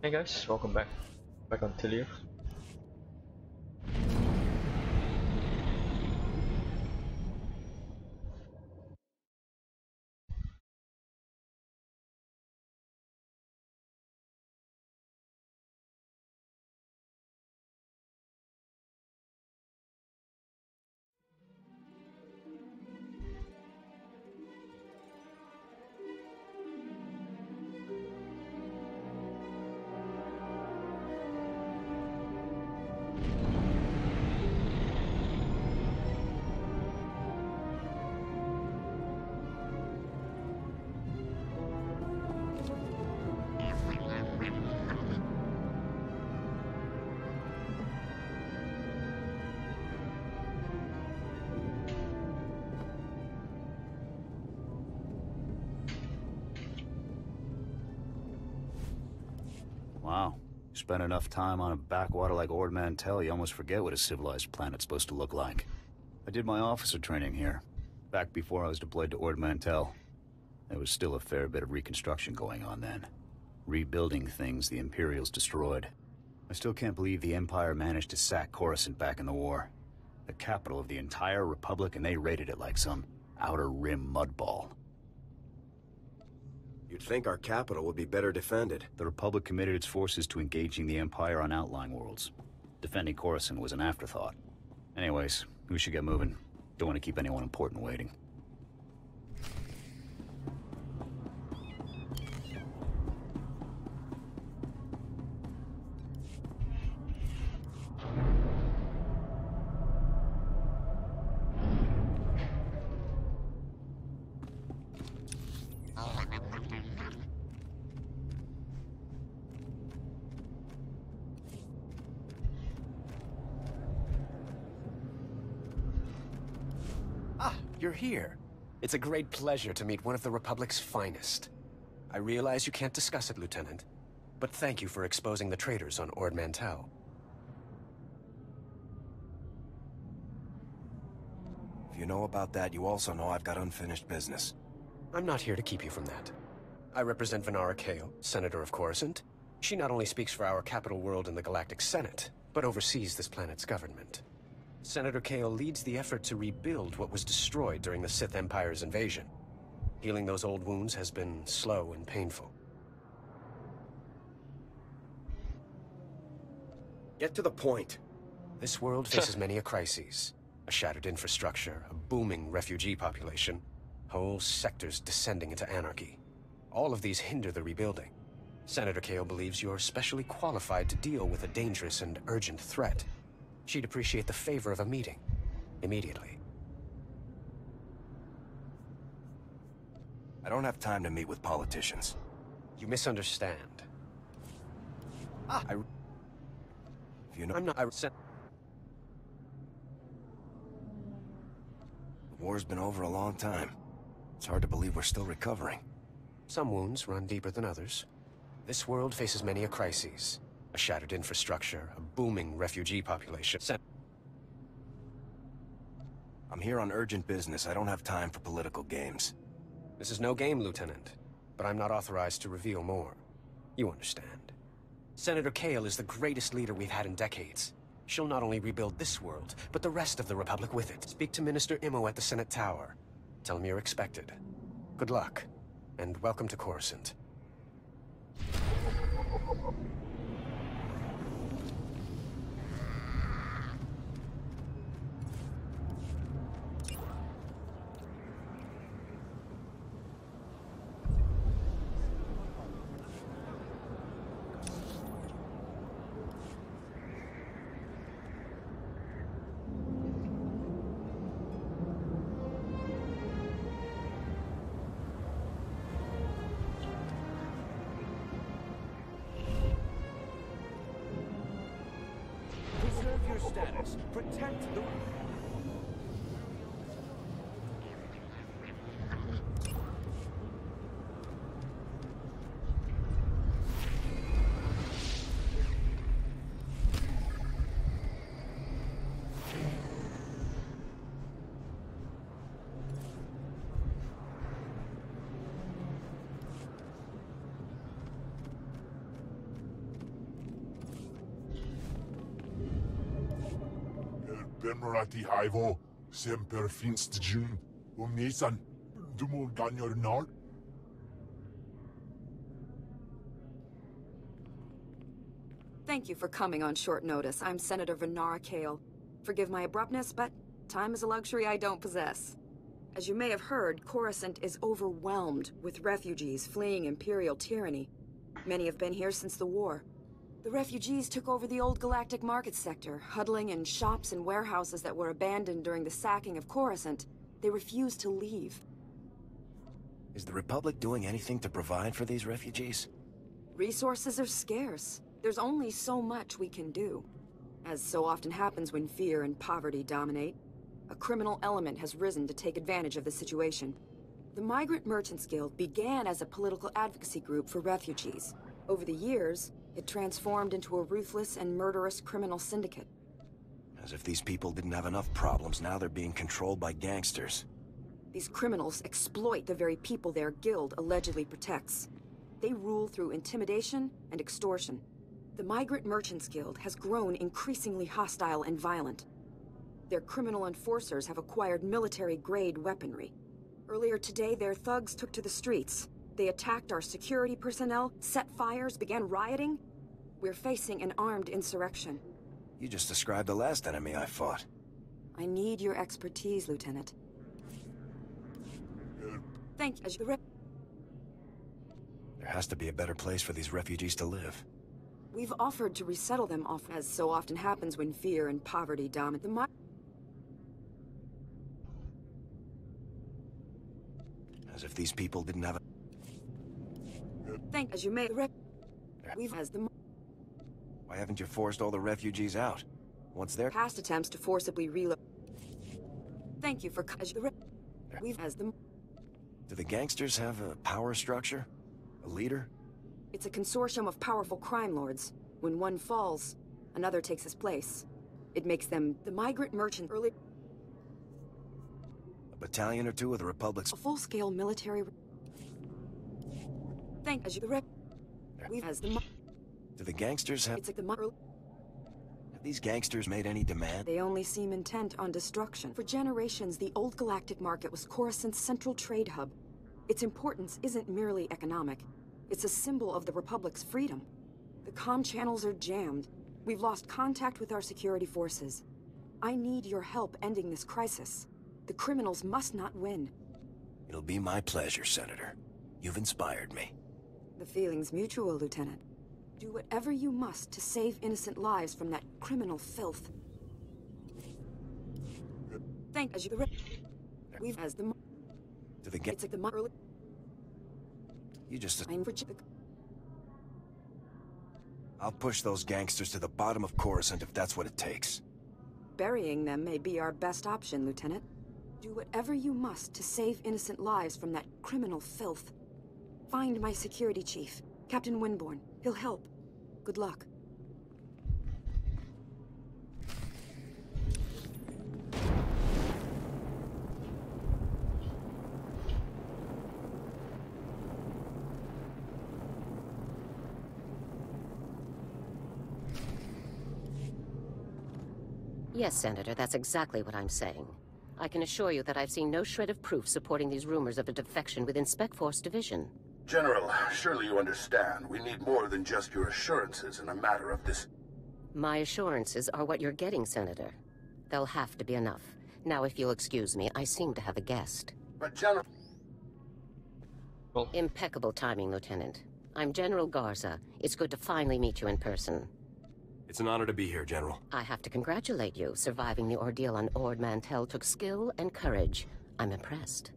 Hey guys, welcome back on Tylios. Wow. You spend enough time on a backwater like Ord Mantell, you almost forget what a civilized planet's supposed to look like. I did my officer training here, back before I was deployed to Ord Mantell. There was still a fair bit of reconstruction going on then. Rebuilding things the Imperials destroyed. I still can't believe the Empire managed to sack Coruscant back in the war. The capital of the entire Republic, and they raided it like some outer rim mudball. You'd think our capital would be better defended. The Republic committed its forces to engaging the Empire on outlying worlds. Defending Coruscant was an afterthought. Anyways, we should get moving. Don't want to keep anyone important waiting. You're here. It's a great pleasure to meet one of the Republic's finest. I realize you can't discuss it, Lieutenant, but thank you for exposing the traitors on Ord Mantell. If you know about that, you also know I've got unfinished business. I'm not here to keep you from that. I represent Venara Kale, Senator of Coruscant. She not only speaks for our capital world in the Galactic Senate, but oversees this planet's government. Senator Kale leads the effort to rebuild what was destroyed during the Sith Empire's invasion. Healing those old wounds has been slow and painful. Get to the point. This world faces many a crisis. A shattered infrastructure, a booming refugee population, whole sectors descending into anarchy. All of these hinder the rebuilding. Senator Kale believes you're specially qualified to deal with a dangerous and urgent threat. She'd appreciate the favor of a meeting. Immediately. I don't have time to meet with politicians. You misunderstand. If you know, I'm not... the war's been over a long time. It's hard to believe we're still recovering. Some wounds run deeper than others. This world faces many a crisis. A shattered infrastructure, a booming refugee population. I'm here on urgent business. I don't have time for political games. This is no game, Lieutenant, but I'm not authorized to reveal more. You understand. Senator Kale is the greatest leader we've had in decades. She'll not only rebuild this world, but the rest of the Republic with it. Speak to Minister Imo at the Senate Tower. Tell him you're expected. Good luck, and welcome to Coruscant. Preserve your status. Protect the... Bemorati Hivo, Semper Finst June, Umnisan, Dumul Ganyor Nord. Thank you for coming on short notice. I'm Senator Venara Kale. Forgive my abruptness, but time is a luxury I don't possess. As you may have heard, Coruscant is overwhelmed with refugees fleeing Imperial tyranny. Many have been here since the war. The refugees took over the old galactic market sector, huddling in shops and warehouses that were abandoned during the sacking of Coruscant. They refused to leave. Is the Republic doing anything to provide for these refugees? Resources are scarce. There's only so much we can do. As so often happens when fear and poverty dominate, a criminal element has risen to take advantage of the situation. The Migrant Merchants Guild began as a political advocacy group for refugees. Over the years, it transformed into a ruthless and murderous criminal syndicate. As if these people didn't have enough problems, now they're being controlled by gangsters. These criminals exploit the very people their guild allegedly protects. They rule through intimidation and extortion. The Migrant Merchants Guild has grown increasingly hostile and violent. Their criminal enforcers have acquired military-grade weaponry. Earlier today, their thugs took to the streets. They attacked our security personnel, set fires, began rioting. We're facing an armed insurrection. You just described the last enemy I fought. I need your expertise, Lieutenant. Thank you. There has to be a better place for these refugees to live. We've offered to resettle them off, as so often happens when fear and poverty dominate the As if these people didn't have a... As you may we've as the Why haven't you forced all the refugees out? Once they're... past attempts to forcibly relocate. Thank you for we've as the... Do the gangsters have a power structure? A leader? It's a consortium of powerful crime lords. When one falls, another takes his place. It makes them the Migrant Merchant early... A battalion or two of the Republic's... A full-scale military... as you we've as the... Do the gangsters have... It's like the... Have these gangsters made any demand? They only seem intent on destruction. For generations, the old galactic market was Coruscant's central trade hub. Its importance isn't merely economic. It's a symbol of the Republic's freedom. The comm channels are jammed. We've lost contact with our security forces. I need your help ending this crisis. The criminals must not win. It'll be my pleasure, Senator. You've inspired me. The feeling's mutual, Lieutenant. Do whatever you must to save innocent lives from that criminal filth. As you we've as the... Do the it's like the... You just... I'm I'll push those gangsters to the bottom of Coruscant if that's what it takes. Burying them may be our best option, Lieutenant. Do whatever you must to save innocent lives from that criminal filth. Find my security chief, Captain Winborn. He'll help. Good luck. Yes, Senator, that's exactly what I'm saying. I can assure you that I've seen no shred of proof supporting these rumors of a defection within Spec Force Division. General, surely you understand. We need more than just your assurances in a matter of this. My assurances are what you're getting, Senator. They'll have to be enough. Now, if you'll excuse me, I seem to have a guest. But General... Well, Impeccable timing, Lieutenant. I'm General Garza. It's good to finally meet you in person. It's an honor to be here, General. I have to congratulate you. Surviving the ordeal on Ord Mantell took skill and courage. I'm impressed.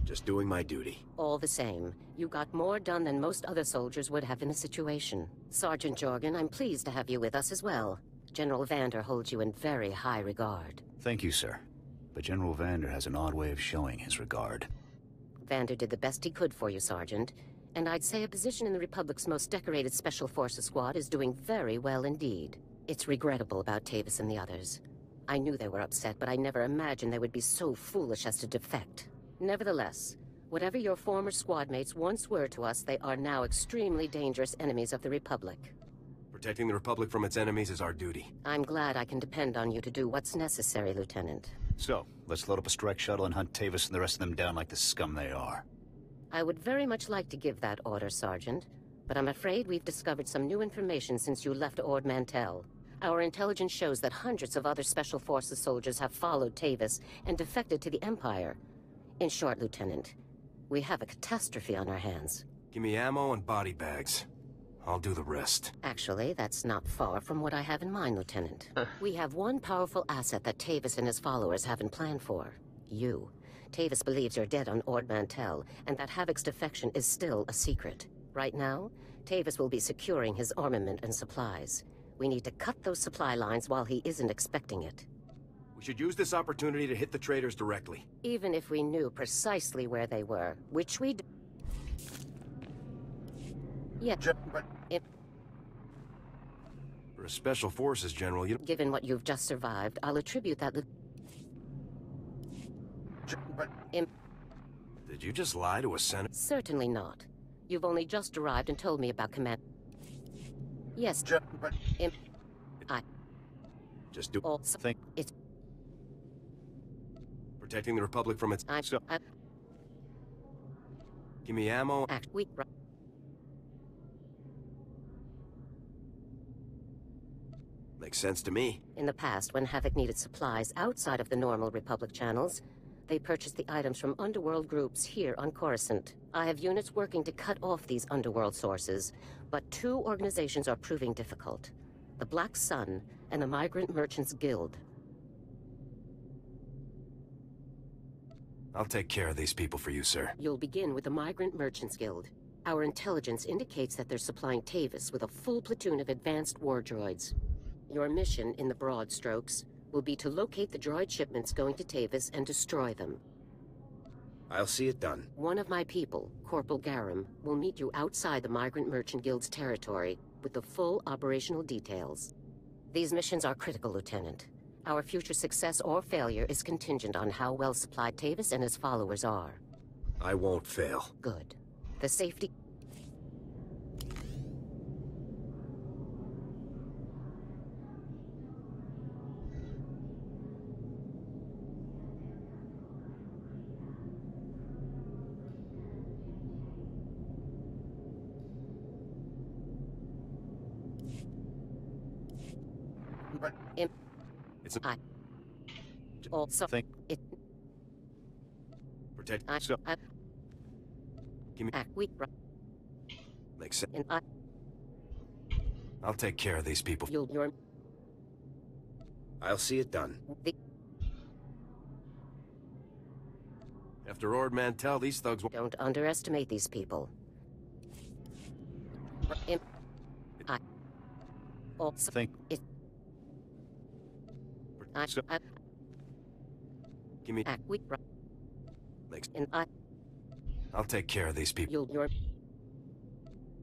Just doing my duty. All the same, you got more done than most other soldiers would have in the situation. Sergeant Jorgen, I'm pleased to have you with us as well. General Vander holds you in very high regard. Thank you, sir. But General Vander has an odd way of showing his regard. Vander did the best he could for you, Sergeant. And I'd say a position in the Republic's most decorated Special Forces squad is doing very well indeed. It's regrettable about Tavis and the others. I knew they were upset, but I never imagined they would be so foolish as to defect. Nevertheless, whatever your former squad mates once were to us, they are now extremely dangerous enemies of the Republic. Protecting the Republic from its enemies is our duty. I'm glad I can depend on you to do what's necessary, Lieutenant. So, let's load up a strike shuttle and hunt Tavis and the rest of them down like the scum they are. I would very much like to give that order, Sergeant, but I'm afraid we've discovered some new information since you left Ord Mantell. Our intelligence shows that hundreds of other Special Forces soldiers have followed Tavis and defected to the Empire. In short, Lieutenant, we have a catastrophe on our hands. Give me ammo and body bags. I'll do the rest. Actually, that's not far from what I have in mind, Lieutenant. We have one powerful asset that Tavis and his followers haven't planned for. You. Tavis believes you're dead on Ord Mantell, and that Havoc's defection is still a secret. Right now, Tavis will be securing his armament and supplies. We need to cut those supply lines while he isn't expecting it. We should use this opportunity to hit the traitors directly. Even if we knew precisely where they were, which we do. Yeah. For a Special Forces general, you... Given what you've just survived, I'll attribute that... Did you just lie to a senator? Certainly not. You've only just arrived and told me about command... Yes, I... Just do... Also, Think. it's... Protecting the Republic from its... Give me ammo... Makes sense to me. In the past, when Havoc needed supplies outside of the normal Republic channels, they purchased the items from underworld groups here on Coruscant. I have units working to cut off these underworld sources, but two organizations are proving difficult. The Black Sun and the Migrant Merchants Guild. I'll take care of these people for you, sir. You'll begin with the Migrant Merchants Guild. Our intelligence indicates that they're supplying Tavis with a full platoon of advanced war droids. Your mission, in the broad strokes, will be to locate the droid shipments going to Tavis and destroy them. I'll see it done. One of my people, Corporal Garum, will meet you outside the Migrant Merchant Guild's territory with the full operational details. These missions are critical, Lieutenant. Our future success or failure is contingent on how well supplied Tavis and his followers are. I won't fail. Good. The safety... It's I also Think. it protect. I So. Give me. we Makes sense. and I'll take care of these people. you're I'll see it done. the After Ord Mantell, these thugs will... don't underestimate these people. I also Think. it So. Give me... we Makes... and I'll take care of these people. you're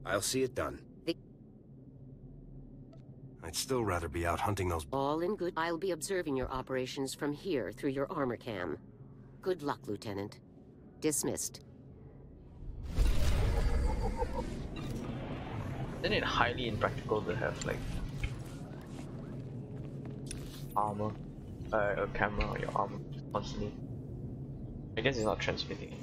I'll see it done. The- I'd still rather be out hunting those... all in good. I'll be observing your operations from here through your armor cam. Good luck, Lieutenant. Dismissed. Isn't it highly impractical to have like armor, a camera on your armor constantly? I guess it's not transmitting it.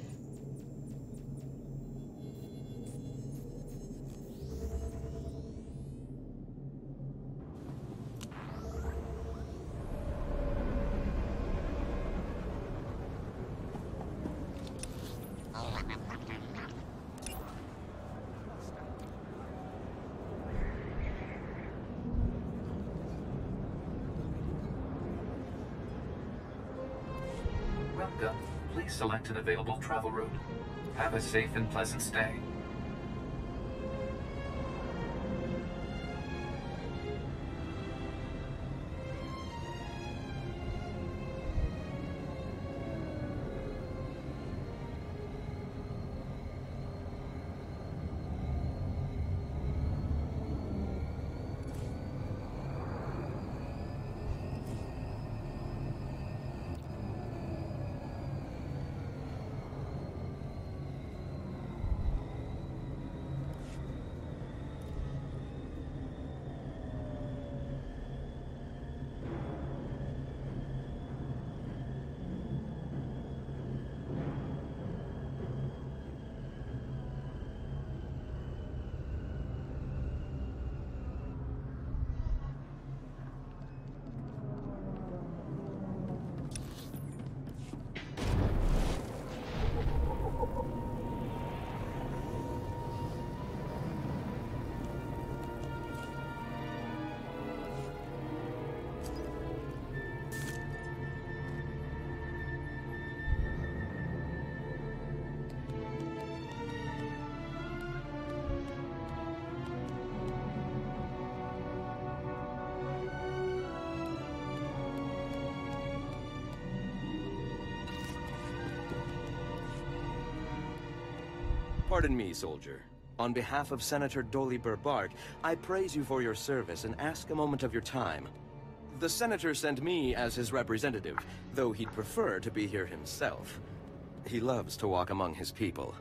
Welcome. Please select an available travel route. Have a safe and pleasant stay. Pardon me, soldier. On behalf of Senator Dolly Burbark, I praise you for your service and ask a moment of your time. The senator sent me as his representative, though he'd prefer to be here himself. He loves to walk among his people.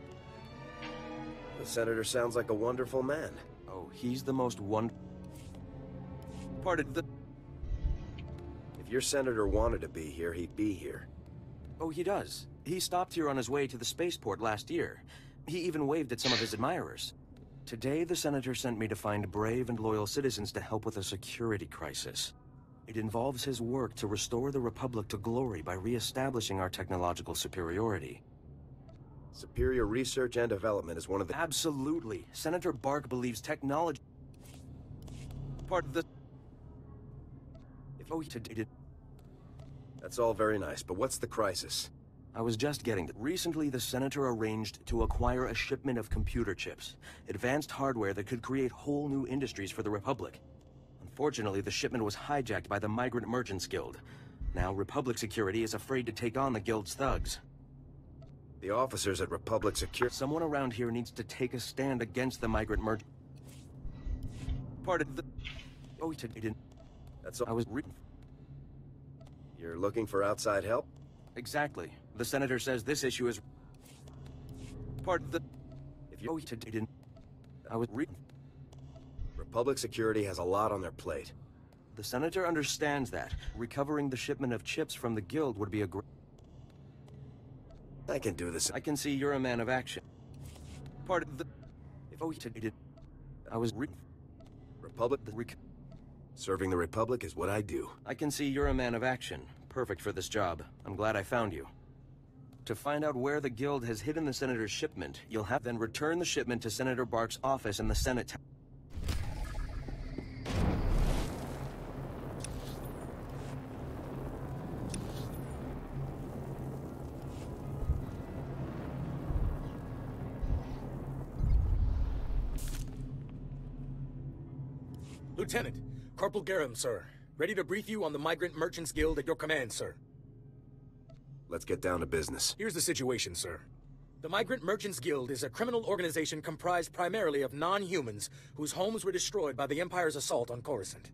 The senator sounds like a wonderful man. Oh, he's the most Pardon the... If your senator wanted to be here, he'd be here. Oh, he does. He stopped here on his way to the spaceport last year. He even waved at some of his admirers. Today, the senator sent me to find brave and loyal citizens to help with a security crisis. It involves his work to restore the Republic to glory by re-establishing our technological superiority. Superior research and development is one of the... Absolutely. Senator Bark believes technology... That's all very nice, but what's the crisis? I was just getting to... Recently, the senator arranged to acquire a shipment of computer chips, advanced hardware that could create whole new industries for the Republic. Unfortunately, the shipment was hijacked by the Migrant Merchants Guild. Now, Republic Security is afraid to take on the Guild's thugs. The officers at Republic Security... Someone around here needs to take a stand against the Migrant Merchant... Pardon the... Oh, he didn't... That's all... I was... You're looking for outside help? Exactly. The senator says this issue is... Pardon the... If you... Oh, he didn't... I was... Republic Security has a lot on their plate. The senator understands that. Recovering the shipment of chips from the Guild would be a great... I can do this. I can see you're a man of action. Pardon the... Oh, he didn't... I was... Republic... Serving the Republic is what I do. I can see you're a man of action. Perfect for this job. I'm glad I found you. To find out where the Guild has hidden the Senator's shipment, you'll have then return the shipment to Senator Bark's office in the Senate. Lieutenant, Corporal Garum, sir. Ready to brief you on the Migrant Merchants Guild at your command, sir. Let's get down to business. Here's the situation, sir. The Migrant Merchants Guild is a criminal organization comprised primarily of non-humans whose homes were destroyed by the Empire's assault on Coruscant.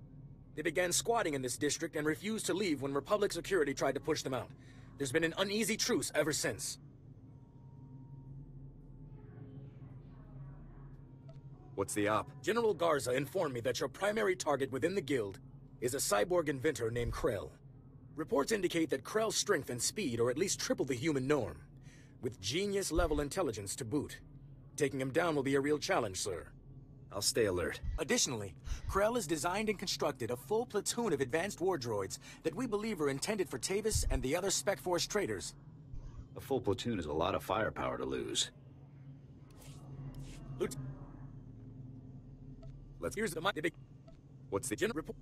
They began squatting in this district and refused to leave when Republic Security tried to push them out. There's been an uneasy truce ever since. What's the op? General Garza informed me that your primary target within the Guild is a cyborg inventor named Krell. Reports indicate that Krell's strength and speed are at least triple the human norm, with genius-level intelligence to boot. Taking him down will be a real challenge, sir. I'll stay alert. Additionally, Krell has designed and constructed a full platoon of advanced war droids that we believe are intended for Tavis and the other Spec Force traitors. A full platoon is a lot of firepower to lose. Here's the big... What's the... General report?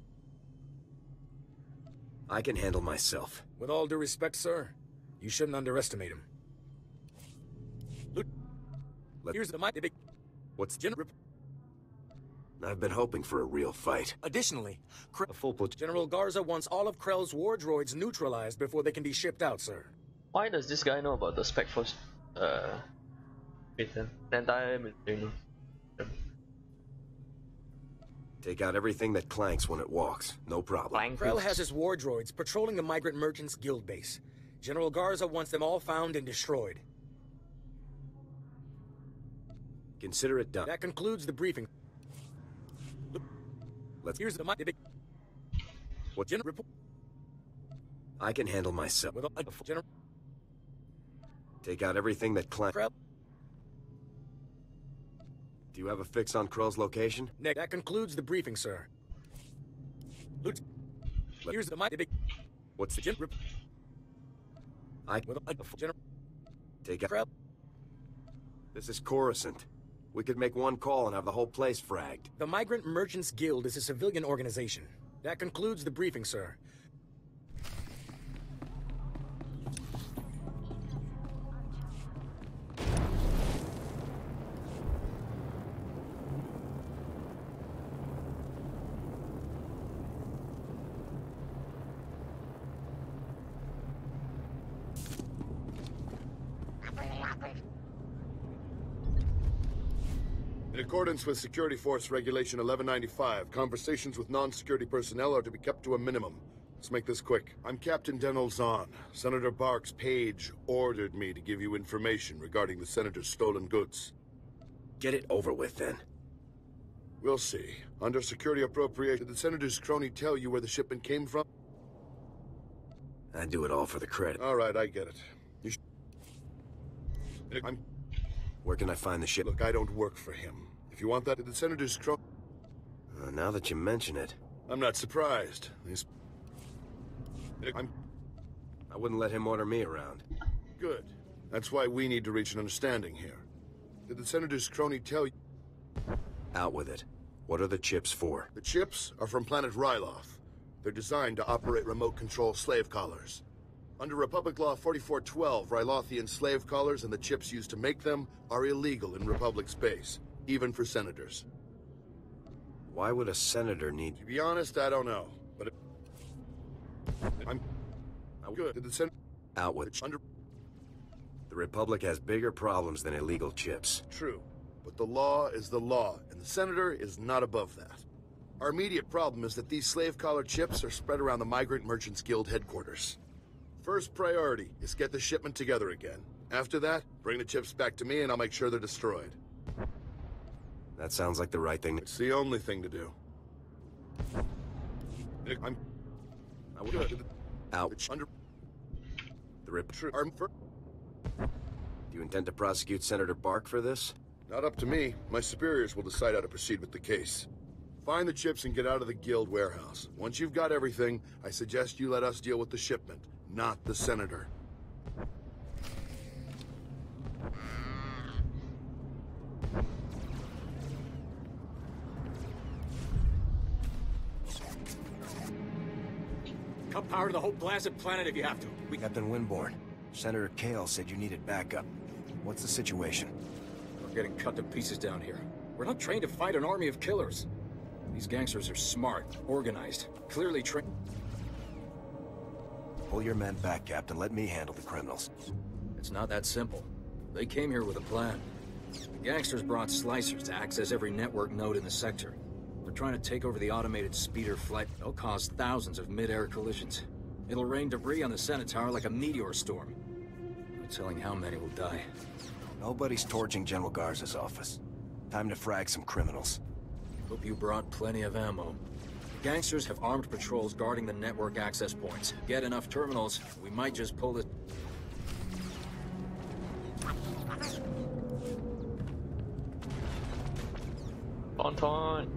I can handle myself. With all due respect, sir, you shouldn't underestimate him. Here's the big... What's the... General... I've been hoping for a real fight. Additionally, a full platoon... General Garza wants all of Krell's war droids neutralized before they can be shipped out, sir. Why does this guy know about the Spec Force? The entire military. Take out everything that clanks when it walks. No problem. Krell has his war droids patrolling the Migrant Merchants Guild base. General Garza wants them all found and destroyed. Consider it done. That concludes the briefing. Here's the big... What? Report. I can handle myself. General... Take out everything that clanks. Do you have a fix on Krell's location? That concludes the briefing, sir. Here's the big... What's the... General... Take out... This is Coruscant. We could make one call and have the whole place fragged. The Migrant Merchants Guild is a civilian organization. That concludes the briefing, sir. In accordance with Security Force Regulation 1195, conversations with non-security personnel are to be kept to a minimum. Let's make this quick. I'm Captain Denel Zahn. Senator Bark's page ordered me to give you information regarding the Senator's stolen goods. Get it over with, then. We'll see. Under security appropriation, did the Senator's crony tell you where the shipment came from? I do it all for the credit. All right, I get it. Where can I find the ship? Look, I don't work for him. If you want that, did the Senator's crony... Now that you mention it... I'm not surprised. I wouldn't let him order me around. Good. That's why we need to reach an understanding here. Did the Senator's crony tell you... Out with it. What are the chips for? The chips are from planet Ryloth. They're designed to operate remote control slave collars. Under Republic Law 4412, Rylothian slave collars and the chips used to make them are illegal in Republic space, even for senators. Why would a senator need... To be honest, I don't know, but... I'm good. Did the Senator... Out with it. The Republic has bigger problems than illegal chips. True, but the law is the law, and the Senator is not above that. Our immediate problem is that these slave collar chips are spread around the Migrant Merchants Guild headquarters. First priority is get the shipment together again. After that, bring the chips back to me and I'll make sure they're destroyed. That sounds like the right thing. It's the only thing to do. Ouch. Do you intend to prosecute Senator Bark for this? Not up to me. My superiors will decide how to proceed with the case. Find the chips and get out of the guild warehouse. Once you've got everything, I suggest you let us deal with the shipment, not the Senator. Cut power to the whole blasted planet if you have to. Captain Winborn, Senator Kale said you needed backup. What's the situation? We're getting cut to pieces down here. We're not trained to fight an army of killers. These gangsters are smart, organized, clearly trained. Pull your men back, Captain. Let me handle the criminals. It's not that simple. They came here with a plan. The gangsters brought slicers to access every network node in the sector. They're trying to take over the automated speeder flight. They'll cause thousands of mid-air collisions. It'll rain debris on the Senate Tower like a meteor storm. No telling how many will die. Nobody's torching General Garza's office. Time to frag some criminals. Hope you brought plenty of ammo. The gangsters have armed patrols guarding the network access points. Get enough terminals, we might just pull it. On time.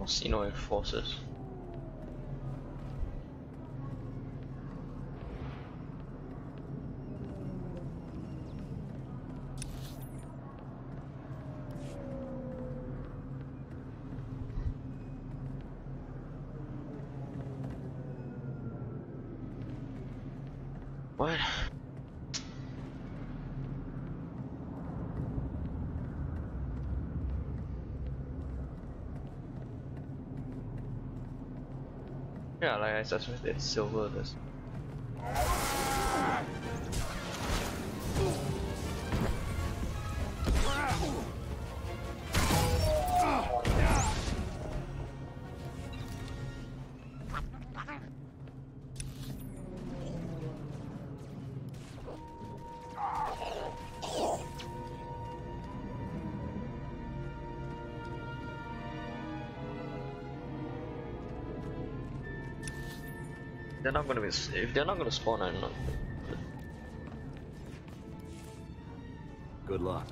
Or Xenoid forces. What? Yeah, like I suspected, silver does. They're not gonna be. If they're not gonna spawn, I'm not. Good luck.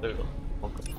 There we go. Okay.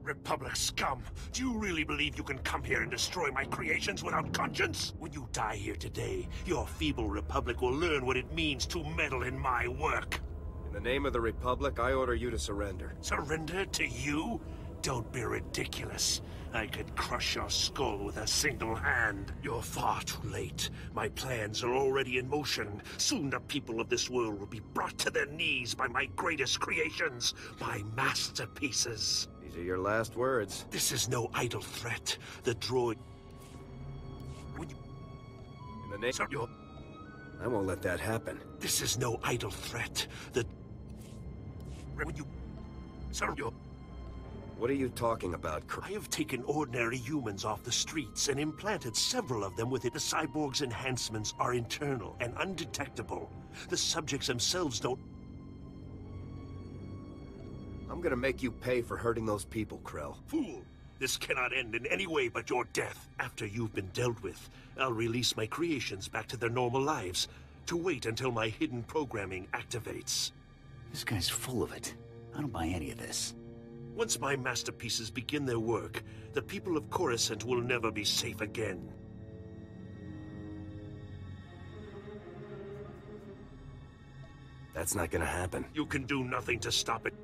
Republic scum! Do you really believe you can come here and destroy my creations without conscience? When you die here today, your feeble Republic will learn what it means to meddle in my work. In the name of the Republic, I order you to surrender. Surrender to you? Don't be ridiculous. I could crush your skull with a single hand. You're far too late. My plans are already in motion. Soon the people of this world will be brought to their knees by my greatest creations, my masterpieces. These are your last words. This is no idle threat. The droid... In the name of your... I won't let that happen. This is no idle threat. The... When you... Sir, your... What are you talking about, I have taken ordinary humans off the streets and implanted several of them with it. The cyborg's enhancements are internal and undetectable. The subjects themselves don't... I'm gonna make you pay for hurting those people, Krell. Fool! This cannot end in any way but your death. After you've been dealt with, I'll release my creations back to their normal lives, to wait until my hidden programming activates. This guy's full of it. I don't buy any of this. Once my masterpieces begin their work, the people of Coruscant will never be safe again. That's not gonna happen. You can do nothing to stop it.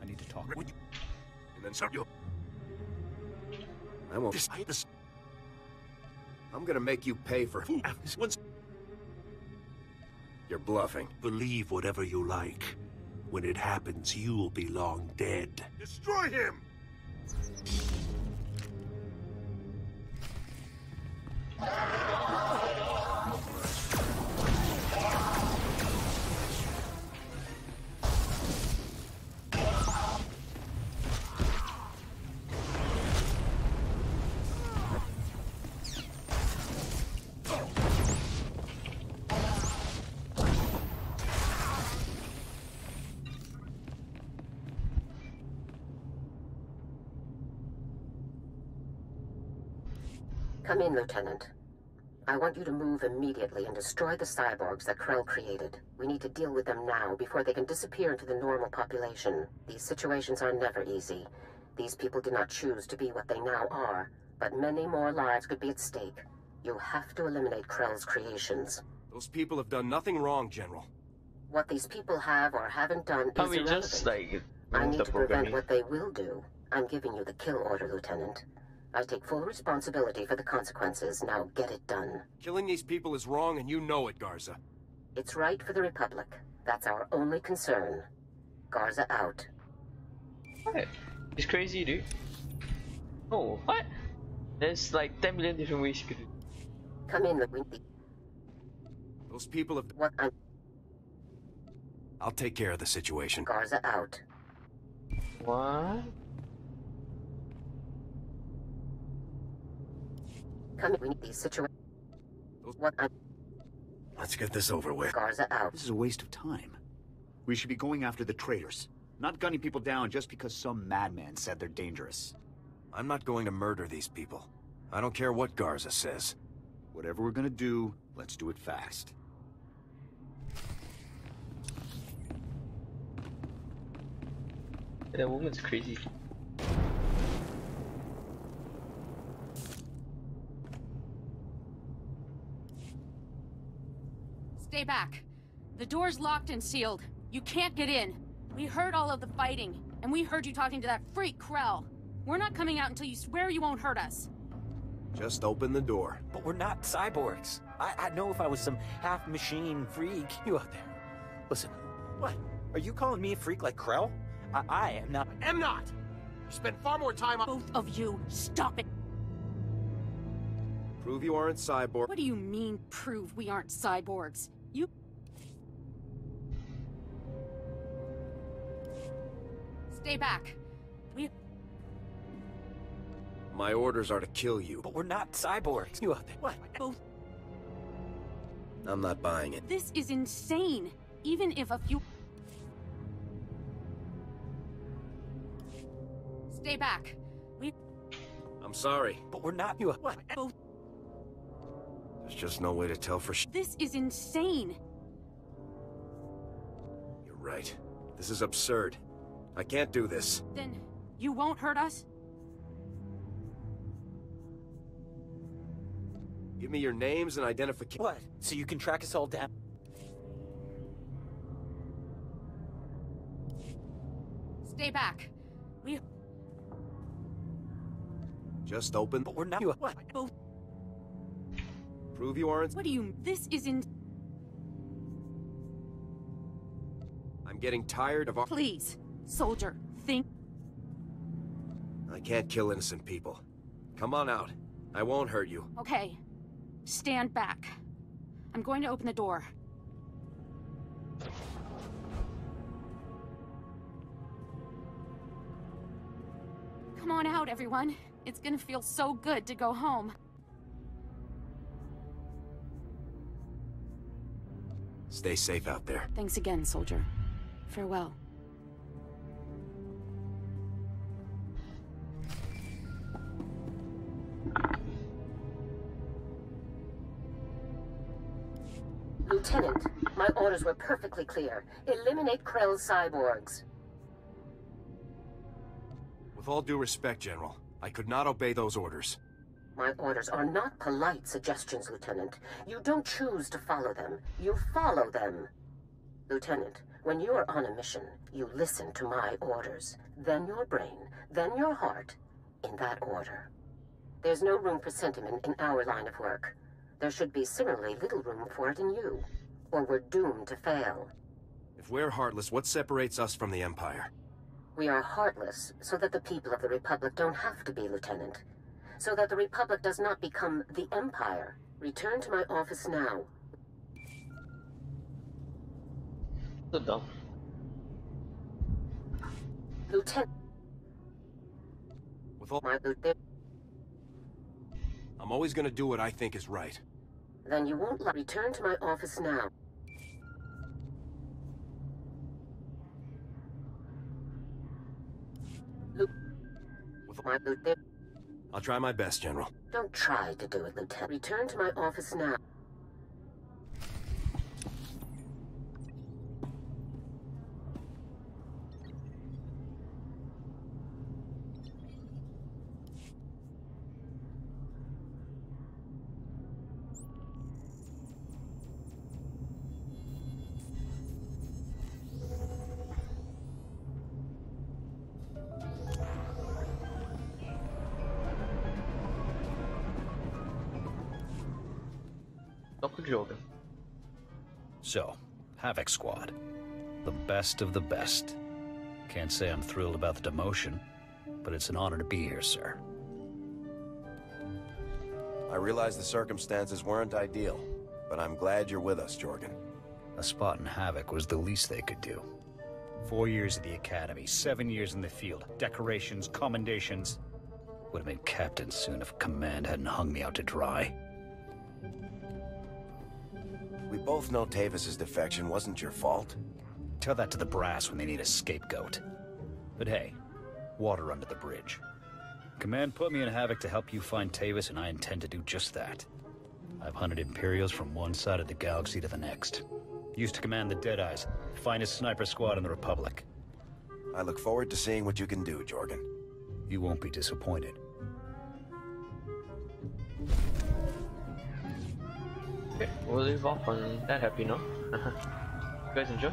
I need to talk. And then start your... I won't. I'm gonna make you pay for... Once... You're bluffing. Believe whatever you like. When it happens, you'll be long dead. Destroy him! Come in, Lieutenant. I want you to move immediately and destroy the cyborgs that Krell created. We need to deal with them now before they can disappear into the normal population. These situations are never easy. These people did not choose to be what they now are, but many more lives could be at stake. You have to eliminate Krell's creations. Those people have done nothing wrong, General. What these people have or haven't done is irrelevant. Just, like, I need the to prevent programming. what they will do. I'm giving you the kill order, Lieutenant. I take full responsibility for the consequences. Now get it done. Killing these people is wrong, and you know it, Garza. It's right for the Republic. That's our only concern. Garza out. What? It's crazy, dude. Oh, what? There's like 10 million different ways you could do. Come in, Lieutenant. Those people have... What? I'll take care of the situation. Garza out. What? Come in, we need these situations. What? Let's get this over with. Garza out. This is a waste of time. We should be going after the traitors, not gunning people down just because some madman said they're dangerous. I'm not going to murder these people. I don't care what Garza says. Whatever we're gonna do, let's do it fast. That woman's crazy. Stay back. The door's locked and sealed. You can't get in. We heard all of the fighting, and we heard you talking to that freak Krell. We're not coming out until you swear you won't hurt us. Just open the door. But we're not cyborgs. I'd know if I was some half-machine freak. You out there. Listen, what? Are you calling me a freak like Krell? I am not. Am not! You spent far more time on... Both of you, stop it. Prove you aren't cyborg. What do you mean, prove we aren't cyborgs? You... Stay back. My orders are to kill you. But we're not cyborgs. You out there. What? Both... I'm not buying it. This is insane. Even if a few... Stay back. I'm sorry. But we're not... You... What? Both... There's just no way to tell for This is insane. You're right. This is absurd. I can't do this. Then you won't hurt us? Give me your names and identification. What? So you can track us all down? Stay back. Just open. But we're not... What? Both... Prove you aren't... What do you... This isn't... I'm getting tired of... Please, soldier, think... I can't kill innocent people. Come on out. I won't hurt you. Okay. Stand back. I'm going to open the door. Come on out, everyone. It's gonna feel so good to go home. Stay safe out there. Thanks again, soldier. Farewell. Lieutenant, my orders were perfectly clear. Eliminate Krell's cyborgs. all due respect, General, I could not obey those orders. My orders are not polite suggestions, Lieutenant. You don't choose to follow them. You follow them. Lieutenant, when you are on a mission, you listen to my orders. Then your brain, then your heart, in that order. There's no room for sentiment in our line of work. There should be similarly little room for it in you, or we're doomed to fail. If we're heartless, what separates us from the Empire? We are heartless so that the people of the Republic don't have to be, Lieutenant. So that the Republic does not become the Empire. Return to my office now. Sit down. Lieutenant. With all my Lieutenant. I'm always gonna do what I think is right. Then you won't return to my office now. With my Lieutenant. I'll try my best, General. Don't try to do it, Lieutenant. Return to my office now. So, Havoc Squad. The best of the best. Can't say I'm thrilled about the demotion, but it's an honor to be here, sir. I realize the circumstances weren't ideal, but I'm glad you're with us, Jorgen. A spot in Havoc was the least they could do. 4 years at the Academy, 7 years in the field, decorations, commendations. Would have been captain soon if Command hadn't hung me out to dry. We both know Tavis's defection wasn't your fault. Tell that to the brass when they need a scapegoat. But hey, water under the bridge. Command put me in Havoc to help you find Tavis, and I intend to do just that. I've hunted Imperials from one side of the galaxy to the next. Used to command the Deadeyes, finest sniper squad in the Republic. I look forward to seeing what you can do, Jorgen. You won't be disappointed. Okay, we'll leave off on that happy note. You guys enjoy?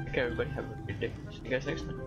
Okay, everybody, have a good day. See you guys next time.